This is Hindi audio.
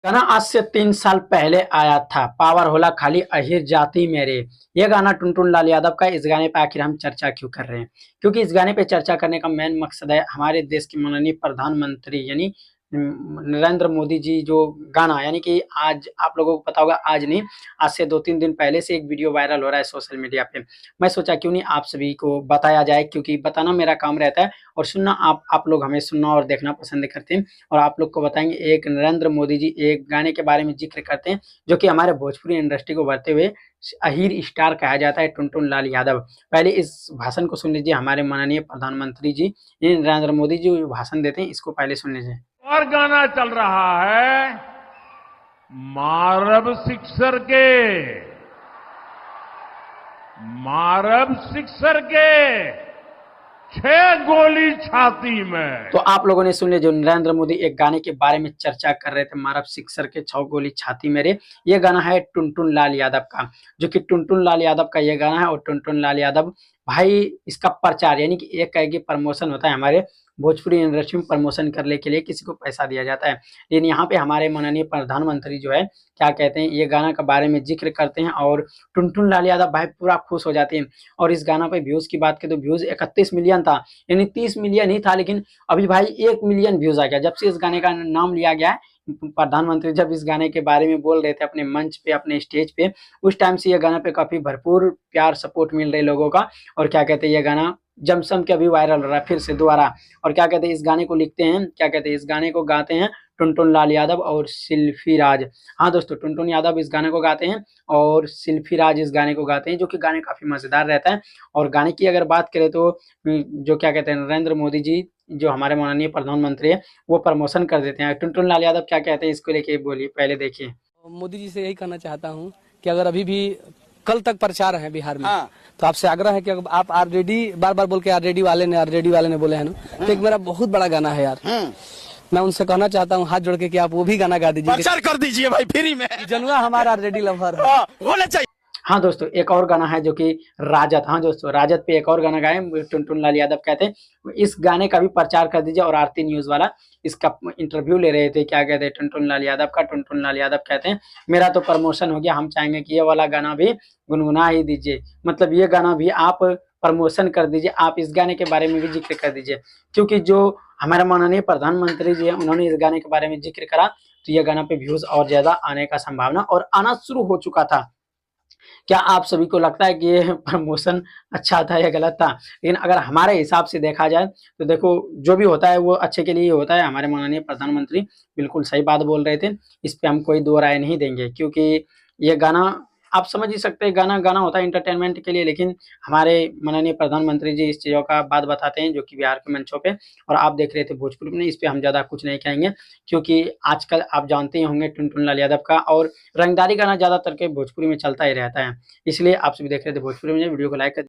गाना आज से 3 साल पहले आया था, पावर होला खाली अहिर जाति मेरे। ये गाना टुनटुन लाल यादव का। इस गाने पे आखिर हम चर्चा क्यों कर रहे हैं? क्योंकि इस गाने पे चर्चा करने का मेन मकसद है हमारे देश के माननीय प्रधानमंत्री यानी नरेंद्र मोदी जी जो गाना यानी कि आज आप लोगों को पता होगा, आज नहीं, आज से 2-3 दिन पहले से एक वीडियो वायरल हो रहा है सोशल मीडिया पे। मैं सोचा क्यों नहीं आप सभी को बताया जाए, क्योंकि बताना मेरा काम रहता है और सुनना आप लोग हमें सुनना और देखना पसंद करते हैं। और आप लोग को बताएंगे, एक नरेंद्र मोदी जी एक गाने के बारे में जिक्र करते हैं जो कि हमारे भोजपुरी इंडस्ट्री को बढ़ते हुए अहीर स्टार कहा जाता है, टुनटुन लाल यादव। पहले इस भाषण को सुन लीजिए, हमारे माननीय प्रधानमंत्री जी नरेंद्र मोदी जी जो भाषण देते हैं, इसको पहले सुन लीजिए। और गाना चल रहा है मारब सिक्सर के, मारब सिक्सर के 6 गोली छाती में। तो आप लोगों ने सुन लिया, जो नरेंद्र मोदी एक गाने के बारे में चर्चा कर रहे थे, मारब सिक्सर के 6 गोली छाती मेरे। ये गाना है टुनटुन लाल यादव का, जो कि टुनटुन लाल यादव का ये गाना है। और टुनटुन लाल यादव भाई इसका प्रचार यानी कि एक कहे कि प्रमोशन होता है, हमारे भोजपुरी इंडस्ट्री में प्रमोशन करने के लिए किसी को पैसा दिया जाता है। लेकिन यहाँ पे हमारे माननीय प्रधानमंत्री जो है क्या कहते हैं, ये गाना के बारे में जिक्र करते हैं और टुनटुन लाल यादव भाई पूरा खुश हो जाते हैं। और इस गाना पे व्यूज की बात करें तो व्यूज 31 मिलियन था, यानी 30 मिलियन ही था, लेकिन अभी भाई 1 मिलियन व्यूज आ गया जब से इस गाने का नाम लिया गया है। प्रधानमंत्री जब इस गाने के बारे में बोल रहे थे अपने मंच पे, अपने स्टेज पे, उस टाइम से ये गाना पे काफी भरपूर प्यार सपोर्ट मिल रहे लोगों का। और क्या कहते हैं, ये गाना जमसम के अभी वायरल हो रहा है फिर से दोबारा। और क्या कहते हैं, इस गाने को लिखते हैं, क्या कहते हैं, इस गाने को गाते हैं टुनटुन लाल यादव और शिल्पी राज। हाँ दोस्तों, टुनटुन यादव इस गाने को गाते हैं और शिल्पी राज इस गाने को गाते हैं, जो कि गाने काफी मजेदार रहता है। और गाने की अगर बात करें तो जो क्या कहते हैं, नरेंद्र मोदी जी जो हमारे माननीय प्रधानमंत्री है वो प्रमोशन कर देते हैं। टुनटुन लाल यादव क्या कहते हैं इसको लेके बोलिए, पहले देखिए। मोदी जी से यही कहना चाहता हूँ कि अगर अभी भी कल तक प्रचार है बिहार में, तो आपसे आग्रह है कि आप आरजेडी बार बार बोल के आरजेडी वाले ने बोले हैं ना, तो एक मेरा बहुत बड़ा गाना है यार, मैं उनसे कहना चाहता हूँ हाथ जोड़ के कि आप वो भी गाना गा दीजिए, प्रचार कर दीजिए भाई फ्री में। जनुआ हमारा आरजेडी लवर है। होना चाहिए। हाँ दोस्तों, एक और गाना है जो कि राजत। हाँ दोस्तों, राजत पे एक और गाना गाए टुनटुन लाल यादव कहते हैं इस गाने का भी प्रचार कर दीजिए। और आरती न्यूज वाला इसका इंटरव्यू ले रहे थे, क्या कहते हैं टुनटुन लाल यादव का। टुनटुन लाल यादव कहते हैं मेरा तो प्रमोशन हो गया, हम चाहेंगे कि ये वाला गाना भी गुनगुना ही दीजिए, मतलब ये गाना भी आप प्रमोशन कर दीजिए, आप इस गाने के बारे में भी जिक्र कर दीजिए। क्योंकि जो हमारे माननीय प्रधानमंत्री जी है उन्होंने इस गाने के बारे में जिक्र करा, तो ये गाना पे व्यूज और ज्यादा आने का संभावना और आना शुरू हो चुका था। क्या आप सभी को लगता है कि ये प्रमोशन अच्छा था या गलत था? लेकिन अगर हमारे हिसाब से देखा जाए तो देखो, जो भी होता है वो अच्छे के लिए ही होता है। हमारे माननीय प्रधानमंत्री बिल्कुल सही बात बोल रहे थे, इस पे हम कोई दो राय नहीं देंगे। क्योंकि ये गाना आप समझ ही सकते हैं, गाना गाना होता है इंटरटेनमेंट के लिए, लेकिन हमारे माननीय प्रधानमंत्री जी इस चीज़ों का बात बताते हैं जो कि बिहार के मंचों पे। और आप देख रहे थे भोजपुरी में, इस पे हम ज़्यादा कुछ नहीं कहेंगे, क्योंकि आजकल आप जानते ही होंगे टुनटुन लाल यादव का और रंगदारी गाना ज़्यादातर के भोजपुरी में चलता ही रहता है। इसलिए आप सभी देख रहे थे भोजपुरी में, वीडियो को लाइक कर